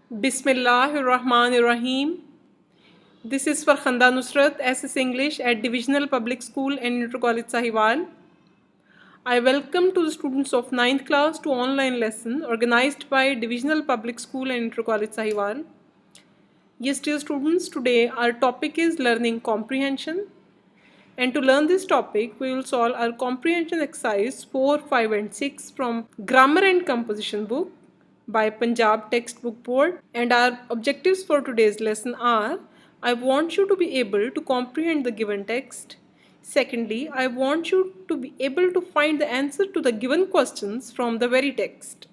Bismillahirrahmanirrahim. This is Farkhanda Nusrat, SS English at Divisional Public School and Inter College Sahiwal. I welcome to the students of 9th class to online lesson organized by Divisional Public School and Inter College Sahiwal. Yes, dear students, today our topic is learning comprehension. And to learn this topic, we will solve our comprehension exercise 4, 5 and 6 from Grammar and Composition book by Punjab Textbook Board. And our objectives for today's lesson are: I want you to be able to comprehend the given text. Secondly, I want you to be able to find the answer to the given questions from the very text.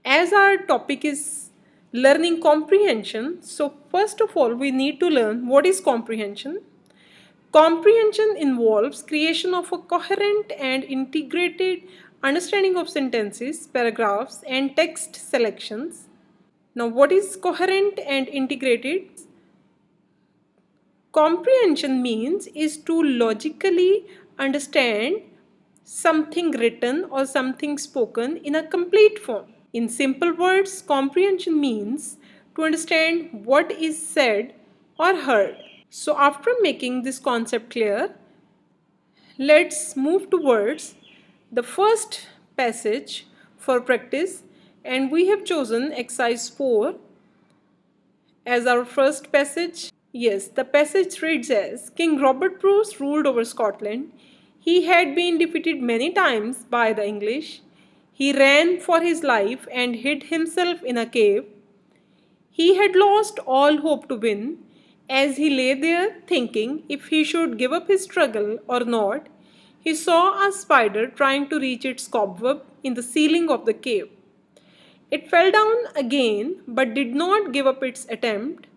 As our topic is learning comprehension, so first of all we need to learn what is comprehension. Comprehension involves creation of a coherent and integrated understanding of sentences, paragraphs, and text selections. Now, what is coherent and integrated? Comprehension means is to logically understand something written or something spoken in a complete form. In simple words, comprehension means to understand what is said or heard. So after making this concept clear, let's move towards the first passage for practice, and we have chosen exercise 4 as our first passage. Yes, the passage reads as: King Robert Bruce ruled over Scotland. He had been defeated many times by the English. He ran for his life and hid himself in a cave. He had lost all hope to win. As he lay there thinking if he should give up his struggle or not, he saw a spider trying to reach its cobweb in the ceiling of the cave. It fell down again but did not give up its attempt.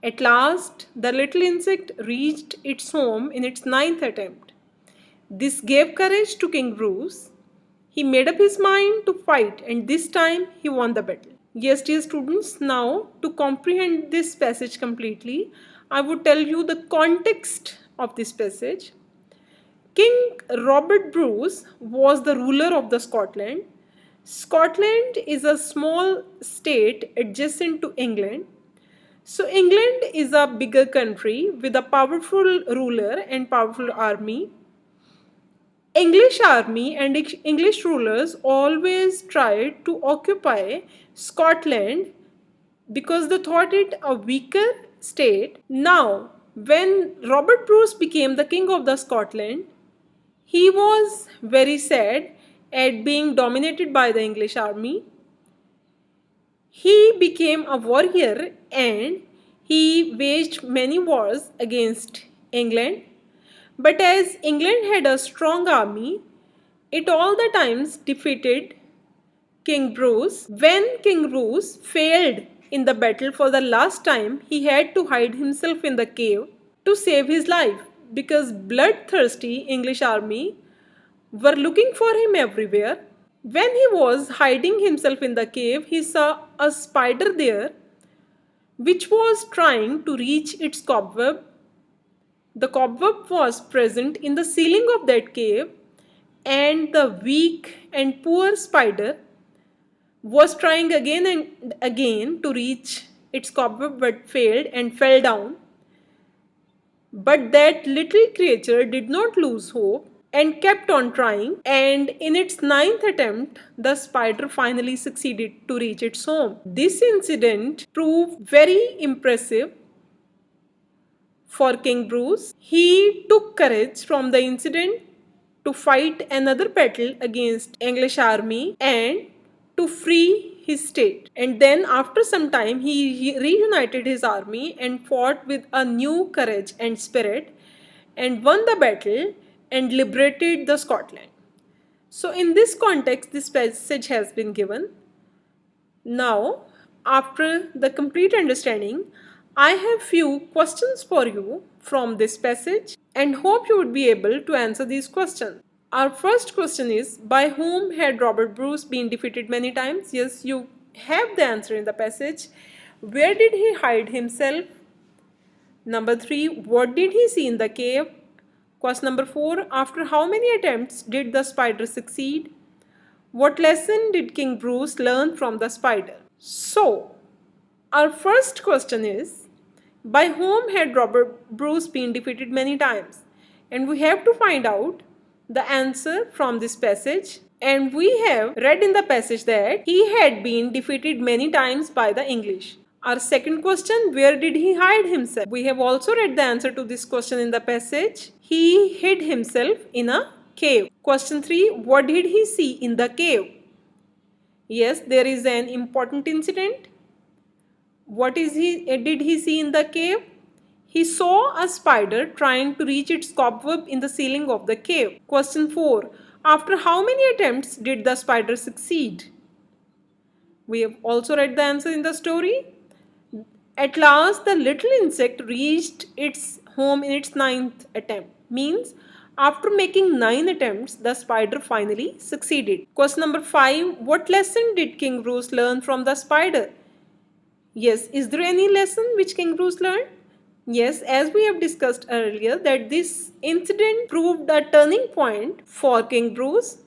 At last, the little insect reached its home in its 9th attempt. This gave courage to King Bruce. He made up his mind to fight, and this time he won the battle. Yes, dear students, now to comprehend this passage completely, I would tell you the context of this passage. King Robert Bruce was the ruler of the Scotland. Scotland is a small state adjacent to England. So England is a bigger country with a powerful ruler and powerful army. English army and English rulers always tried to occupy Scotland because they thought it a weaker state. Now, when Robert Bruce became the king of the Scotland, he was very sad at being dominated by the English army. He became a warrior and he waged many wars against England. But as England had a strong army, it all the times defeated King Bruce. When King Bruce failed in the battle for the last time, he had to hide himself in the cave to save his life because bloodthirsty English army were looking for him everywhere. When he was hiding himself in the cave, he saw a spider there which was trying to reach its cobweb. The cobweb was present in the ceiling of that cave, and the weak and poor spider was trying again and again to reach its cobweb but failed and fell down. But that little creature did not lose hope and kept on trying, and in its 9th attempt, the spider finally succeeded to reach its home. This incident proved very impressive for King Bruce. He took courage from the incident to fight another battle against English army and to free his state. And then after some time he reunited his army and fought with a new courage and spirit and won the battle and liberated the Scotland. So in this context, this passage has been given. Now, after the complete understanding, I have few questions for you from this passage and hope you would be able to answer these questions. Our first question is, by whom had Robert Bruce been defeated many times? Yes, you have the answer in the passage. Where did he hide himself? Number 3, what did he see in the cave? Question number 4, after how many attempts did the spider succeed? What lesson did King Bruce learn from the spider? So, our first question is, by whom had Robert Bruce been defeated many times? And we have to find out the answer from this passage. And we have read in the passage that he had been defeated many times by the English. Our second question, where did he hide himself? We have also read the answer to this question in the passage. He hid himself in a cave. Question 3, what did he see in the cave? Yes, there is an important incident. What did he see in the cave? He saw a spider trying to reach its cobweb in the ceiling of the cave. Question 4. After how many attempts did the spider succeed? We have also read the answer in the story. At last, the little insect reached its home in its ninth attempt. Means, after making 9 attempts, the spider finally succeeded. Question number 5. What lesson did King Bruce learn from the spider? Yes, is there any lesson which King Bruce learned? Yes, as we have discussed earlier, that this incident proved a turning point for King Bruce.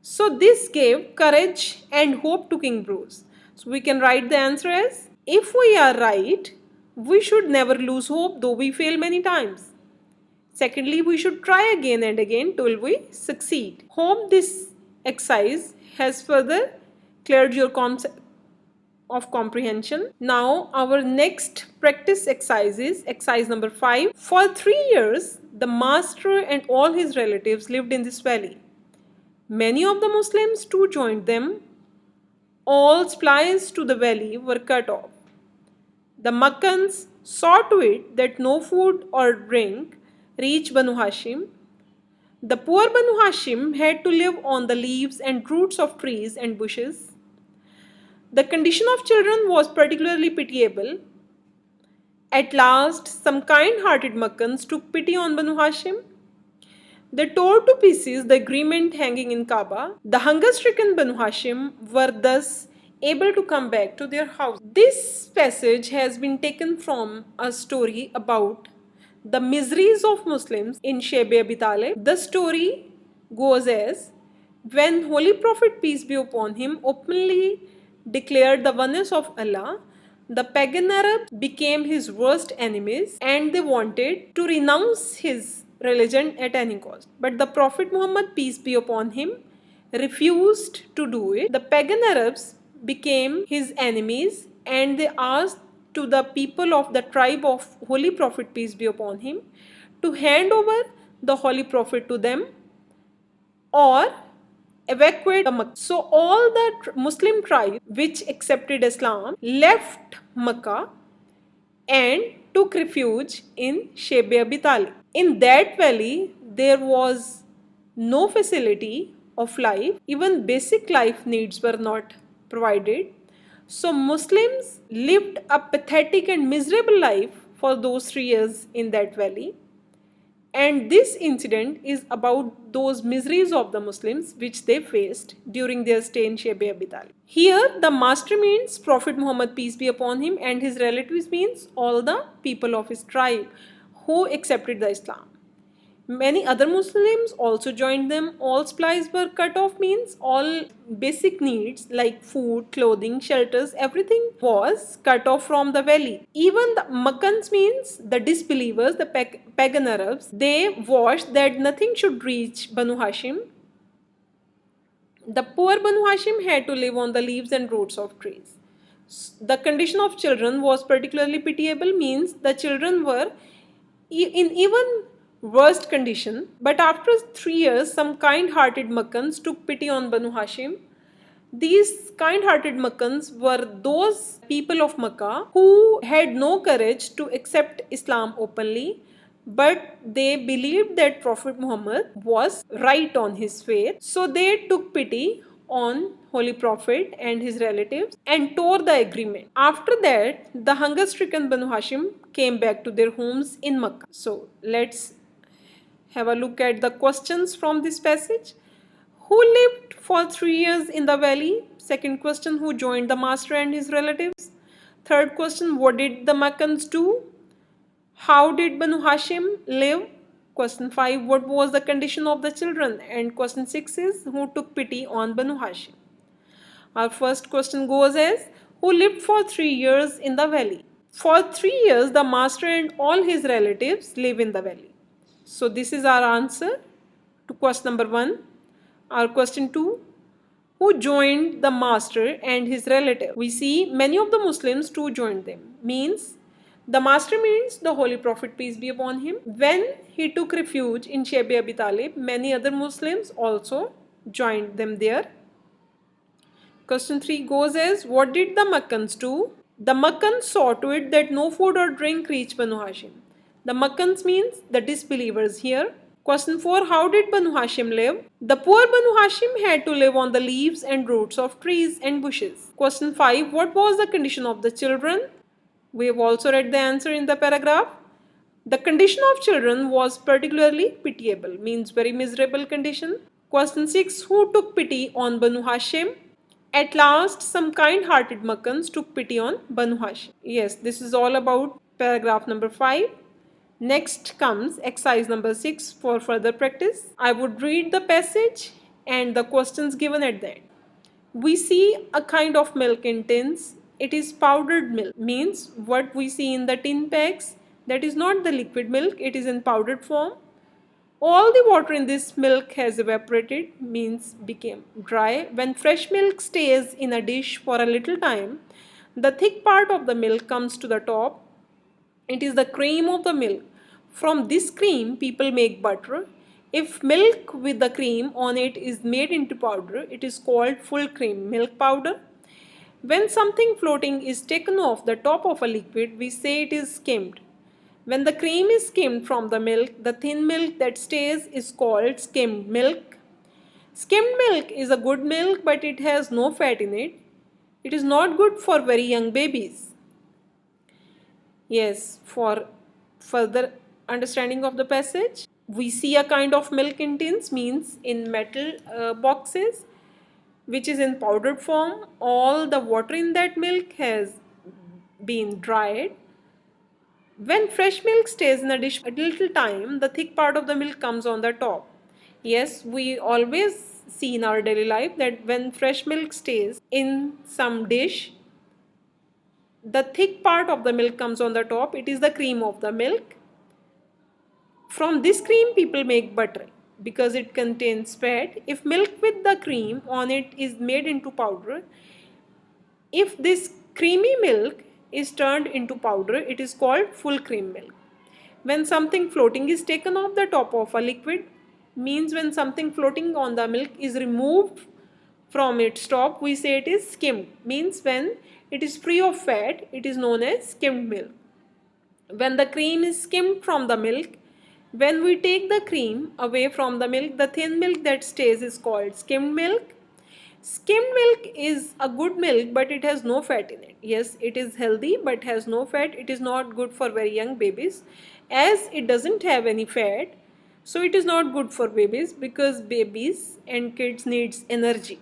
So this gave courage and hope to King Bruce. So we can write the answer as, if we are right, we should never lose hope though we fail many times. Secondly, we should try again and again till we succeed. Hope this exercise has further cleared your concept of comprehension. Now our next practice exercise is exercise number 5. For 3 years, the master and all his relatives lived in this valley. Many of the Muslims too joined them. All supplies to the valley were cut off. The Makkans saw to it that no food or drink reached Banu Hashim. The poor Banu Hashim had to live on the leaves and roots of trees and bushes. The condition of children was particularly pitiable. At last, some kind-hearted Makkans took pity on Banu Hashim. They tore to pieces the agreement hanging in Kaaba. The hunger-stricken Banu Hashim were thus able to come back to their house. This passage has been taken from a story about the miseries of Muslims in Shayb Abi Talib. The story goes as, when Holy Prophet, peace be upon him, openly declared the oneness of Allah, the pagan Arabs became his worst enemies and they wanted to renounce his religion at any cost. But the Prophet Muhammad, peace be upon him, refused to do it. The pagan Arabs became his enemies and they asked to the people of the tribe of Holy Prophet, peace be upon him, to hand over the Holy Prophet to them or evacuate Makkah. So all the Muslim tribes which accepted Islam left Makkah and took refuge in Shayb Abi Talib. In that valley, there was no facility of life. Even basic life needs were not provided. So Muslims lived a pathetic and miserable life for those 3 years in that valley. And this incident is about those miseries of the Muslims which they faced during their stay in Shayb Abi Talib. Here, the master means Prophet Muhammad, peace be upon him, and his relatives means all the people of his tribe who accepted the Islam. Many other Muslims also joined them. All supplies were cut off means all basic needs like food, clothing, shelters, everything was cut off from the valley. Even the Makkans means the disbelievers, the pagan Arabs, they watched that nothing should reach Banu Hashim. The poor Banu Hashim had to live on the leaves and roots of trees. The condition of children was particularly pitiable means the children were in even worst condition. But after 3 years, some kind-hearted Makkans took pity on Banu Hashim. These kind-hearted Makkans were those people of Makkah who had no courage to accept Islam openly, but they believed that Prophet Muhammad was right on his faith. So they took pity on Holy Prophet and his relatives and tore the agreement. After that, the hunger-stricken Banu Hashim came back to their homes in Makkah. So let's have a look at the questions from this passage. Who lived for 3 years in the valley? Second question, who joined the master and his relatives? Third question, what did the Makkans do? How did Banu Hashim live? Question 5, what was the condition of the children? And question 6 is, who took pity on Banu Hashim? Our first question goes as, who lived for 3 years in the valley. For 3 years, the master and all his relatives live in the valley. So this is our answer to question number 1. Our question 2, who joined the master and his relative? We see many of the Muslims too joined them. Means the master means the Holy Prophet, peace be upon him. When he took refuge in Shayb Abi Talib, many other Muslims also joined them there. Question 3 goes as, what did the Makkans do? The Makkans saw to it that no food or drink reached Banu Hashim. The Makkans means the disbelievers here. Question 4, how did Banu Hashim live? The poor Banu Hashim had to live on the leaves and roots of trees and bushes. Question 5, what was the condition of the children? We have also read the answer in the paragraph. The condition of children was particularly pitiable, means very miserable condition. Question 6, who took pity on Banu Hashim? At last, some kind-hearted Makkans took pity on Banu Hashim. Yes, this is all about paragraph number 5. Next comes exercise number 6 for further practice. I would read the passage and the questions given at the end. We see a kind of milk in tins. It is powdered milk. Means what we see in the tin packs, that is not the liquid milk, it is in powdered form. All the water in this milk has evaporated, means became dry. When fresh milk stays in a dish for a little time, the thick part of the milk comes to the top. It is the cream of the milk. From this cream, people make butter. If milk with the cream on it is made into powder, it is called full cream milk powder. When something floating is taken off the top of a liquid, we say it is skimmed. When the cream is skimmed from the milk, the thin milk that stays is called skimmed milk. Skimmed milk is a good milk, but it has no fat in it. It is not good for very young babies. Yes, for further understanding of the passage, we see a kind of milk in tins, means in metal boxes, which is in powdered form. All the water in that milk has been dried. When fresh milk stays in a dish a little time, the thick part of the milk comes on the top. Yes, we always see in our daily life that when fresh milk stays in some dish, the thick part of the milk comes on the top. It is the cream of the milk. From this cream, people make butter because it contains fat. If milk with the cream on it is made into powder, if this creamy milk is turned into powder, it is called full cream milk. When something floating is taken off the top of a liquid, means when something floating on the milk is removed from its top, we say it is skimmed. Means when it is free of fat, it is known as skimmed milk. When the cream is skimmed from the milk, when we take the cream away from the milk, the thin milk that stays is called skimmed milk. Skimmed milk is a good milk, but it has no fat in it. Yes, it is healthy but has no fat. It is not good for very young babies. As it doesn't have any fat, so it is not good for babies because babies and kids needs energy.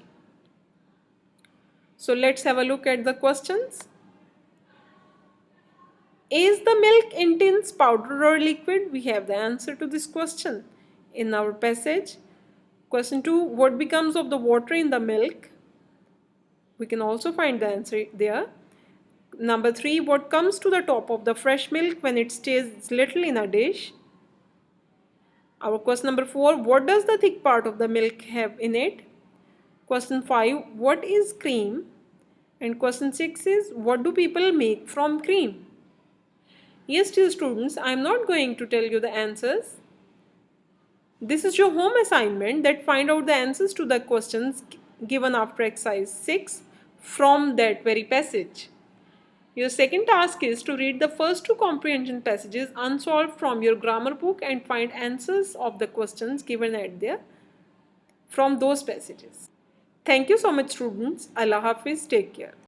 So let's have a look at the questions. Is the milk in tins powder or liquid? We have the answer to this question in our passage. Question 2, what becomes of the water in the milk? We can also find the answer there. Number 3, what comes to the top of the fresh milk when it stays little in a dish? Our question number 4, what does the thick part of the milk have in it? Question 5, what is cream? And question 6 is, what do people make from cream? Yes, dear students, I am not going to tell you the answers. This is your home assignment, that find out the answers to the questions given after exercise 6 from that very passage. Your second task is to read the first 2 comprehension passages unsolved from your grammar book and find answers of the questions given at there from those passages. Thank you so much, students. Allah Hafiz. Take care.